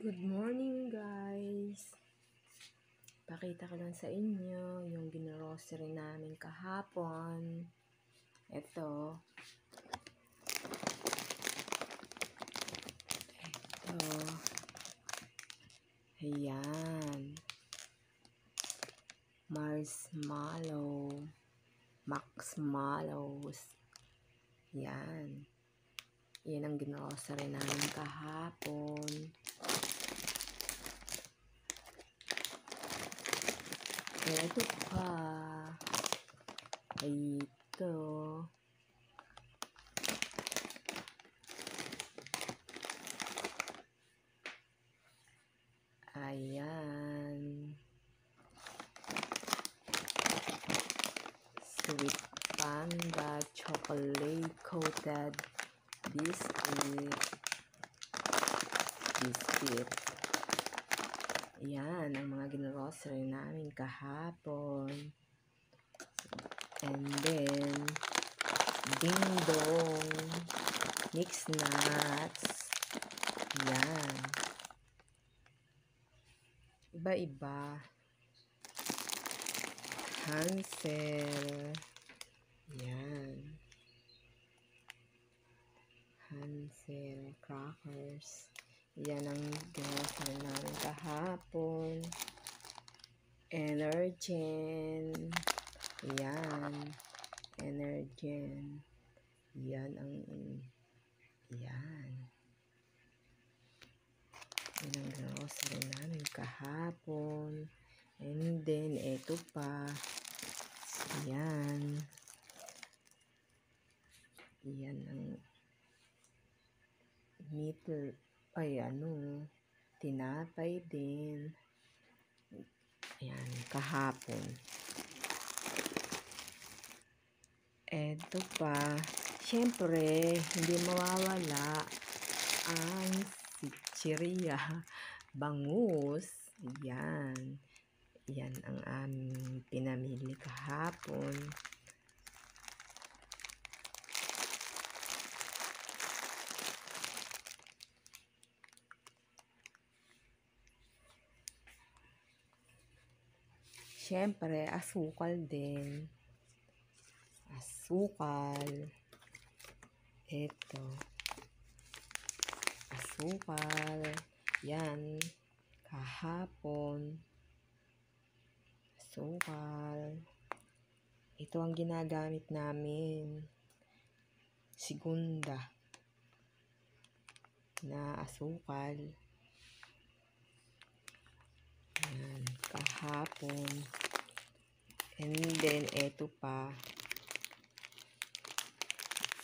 Good morning guys! Pakita ko lang sa inyo yung ginogrocery namin kahapon. Ito. Ayan. Marshmallows. Yan. Yan ang ginogrocery namin kahapon. Ito pa. Ito. Ayan. Sweet Panda chocolate coated biscuit. Ayan ang mga ginogrocery namin kahapon. And then, Ding Dong mixed nuts. Ayan. Iba-iba. Hansel. Ayan. Hansel crackers. Yan ang ginogrocery namin kahapon. Energen. Yan. Energen. Yan ang yan. Yan ang grocery namin kahapon. And then, eto pa. Yan. Yan ang meat. Ay, tinapay din. Ayan, kahapon. Eto pa. Siyempre, hindi mawawala ang chichirya, bangus. Yan. Yan ang aming pinamili kahapon. Siyempre, asukal din. Asukal. Ito. Asukal. Yan. Kahapon. Asukal. Ito ang ginagamit namin. Segunda. Na asukal. Yan. Kahapon. And then, eto pa.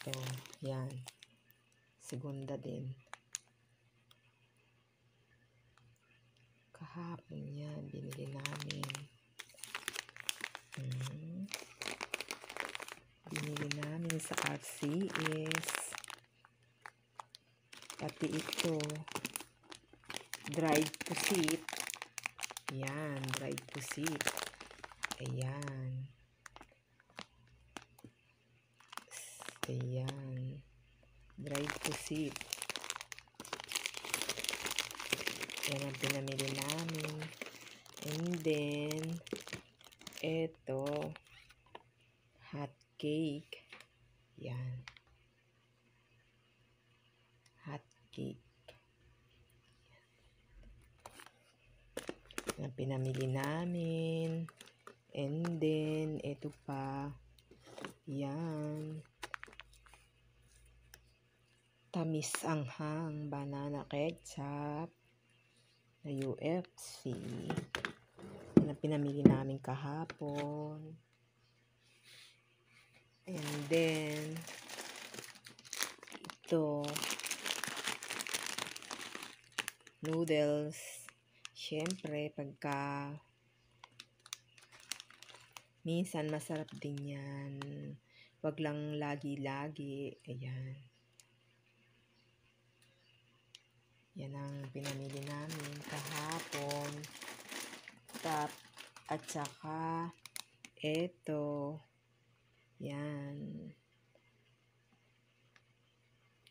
Ito. Yan. Segunda din. Kahapon yan. Binili namin. Binili namin sa RCS. Pati ito. Dried pusit. Yan. Dried pusit. Ayan. Ayan. Dried pusit. Yan ang pinamili namin. And then, eto, hot cake. Yan. Hot cake. Yan ang pinamili namin. And then, eto pa. Yan. Tamis anghang banana ketchup na UFC. Yan ang pinamili namin kahapon. And then, ito, noodles. Siyempre, pagka minsan masarap din yan. Wag lang lagi-lagi. Ayan. Yan ang pinamili namin kahapon. At saka, eto. Yan.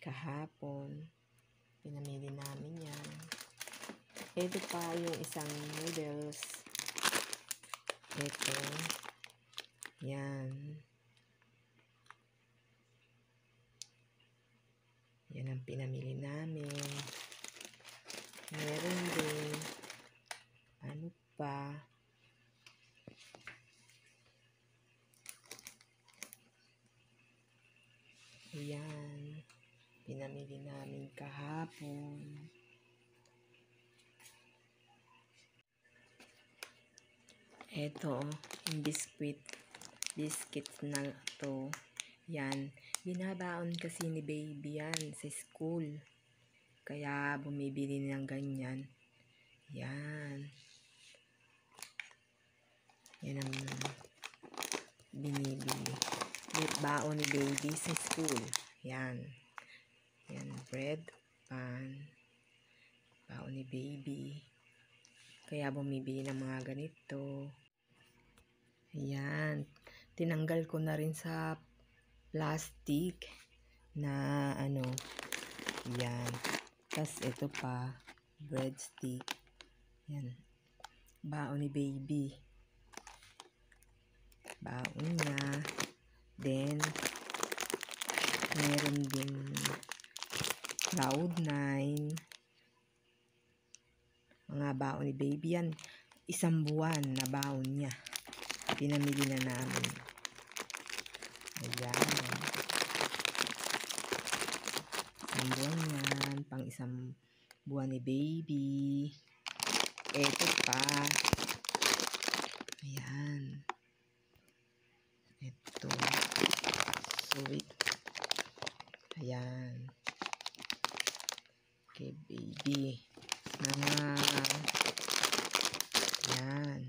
Kahapon. Pinamili namin yan. Ito pa yung isang noodles. Ito. Yan. Yan ang pinamili namin. Meron din. Ano pa? Yan. Pinamili namin kahapon. Ito, yung biscuits na to. Yan. Binabaon kasi ni baby yan sa school. Kaya bumibili ng ganyan. Yan. Yan ang binibili. Baon ni baby sa school. Yan. Yan. Bread, pan. Baon ni baby. Kaya bumibili ng mga ganito. Ayan. Tinanggal ko na rin sa plastic na ano. Yan. Tapos ito pa. Breadstick. Yan. Baon ni baby. Baon niya. Then, meron din Cloud9. Mga baon ni baby yan. 1 buwan na baon niya. Pinamili na namin. Ayan. 1 buwan yan. Pang 1 buwan ni baby. Ito pa. Ayan. Ito. Sweet. Ayan. Okay, baby. Mga ayan.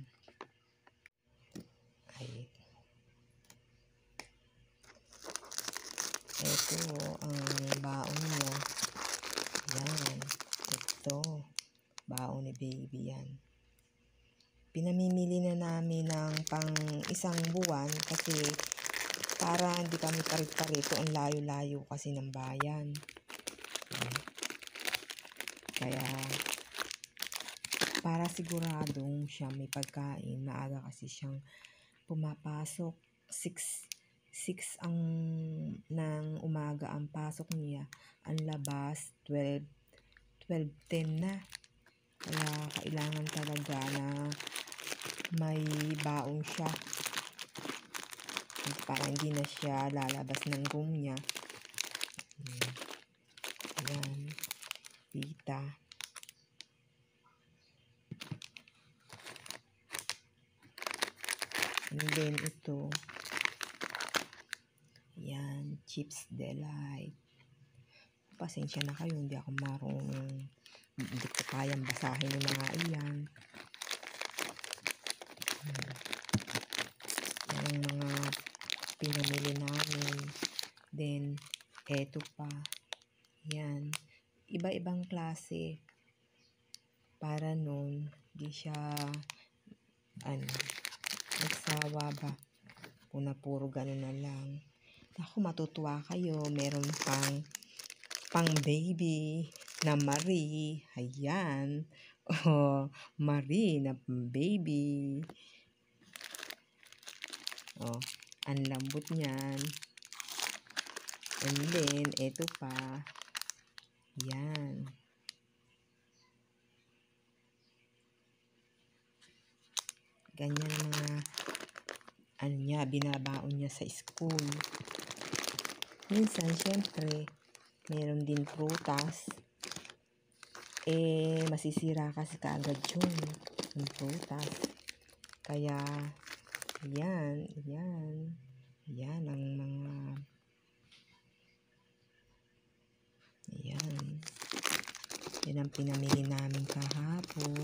Ay. Ito ang baon niya. Ayan. Ito. Baon ni baby yan. Pinamimili na namin ng pang 1 buwan kasi para hindi kami parit-parito. Ang layo-layo kasi ng bayan. Kaya para siguradong siya may pagkain, maaga kasi siyang pumapasok. 6 ang ng umaga ang pasok niya. Ang labas 12:10 na. Kaya kailangan talaga na may baon siya para hindi na siya lalabas ng room niya. Ayan. Pita. And then ito. Yan. Chips Delight. Pasensya na kayo. Hindi ako marunong. Hindi ko kayang basahin yung mga iyan. Yan ang mga pinamili namin. Then, eto pa. Yan. Iba-ibang klase. Para nun, di siya nagsawa ba? Una puro gano'n na lang. Ako, matutuwa kayo. Meron pang baby na Marie. Ayan. Oh, Marie na baby. Oh, ang lambot niyan. And then, eto pa. Yan. Ganyan mga niya, binabaon niya sa school. Minsan, syempre, meron din prutas. Masisira kasi kaagad yung prutas. Kaya, yan ang mga, yan ang pinamili namin kahapon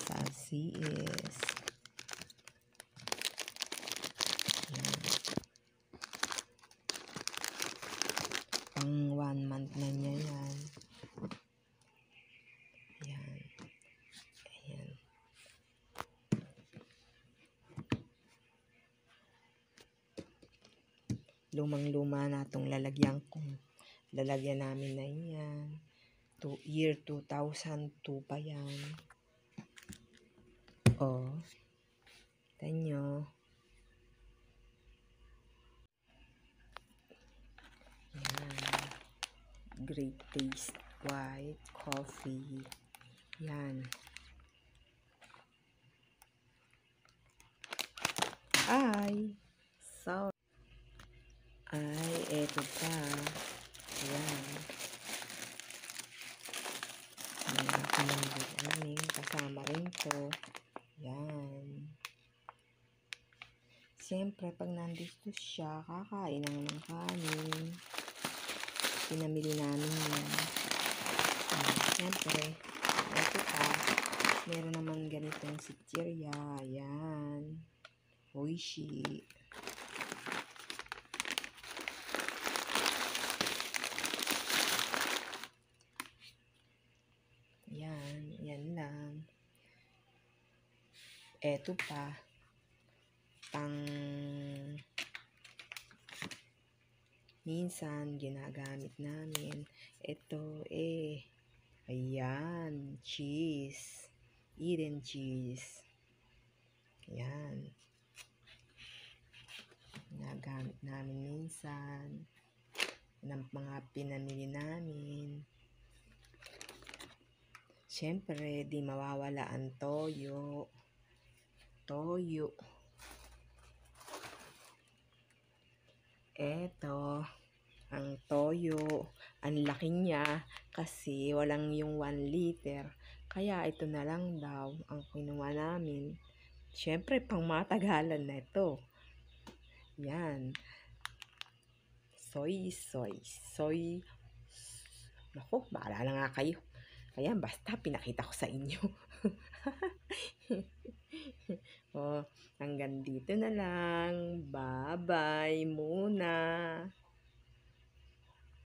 sa RCS. Pang 1 month na niya yan. Ayan. Lumang-luma na itong lalagyan namin na yan. Year 2002 pa yan. Oh, kita nyo. Yan. Great taste. White coffee. Yan. So, eto pa. Yan. Yan, pinamigay namin. Kasama rin to. Yan. Siyempre, pag nandito siya, kakain naman ng kanin. Pinamili namin yan. Siyempre, eto pa. Meron naman ganitong sitsirya. Yan. Oishi. Yan lang. Eto pa. Minsan, ginagamit namin. Ito, ayan, cheese. Eden cheese. Ayan. Ginagamit namin minsan. Ng mga pinamili namin. Siyempre, di mawawala ang toyo. Eto, ang toyo. Ang laki niya kasi walang yung 1 liter. Kaya ito na lang daw ang kinuha namin. Siyempre, pang matagalan na ito. Yan. Soy. Naku, bahala na nga kayo. Kaya basta pinakita ko sa inyo. Hanggang dito na lang. Bye-bye muna.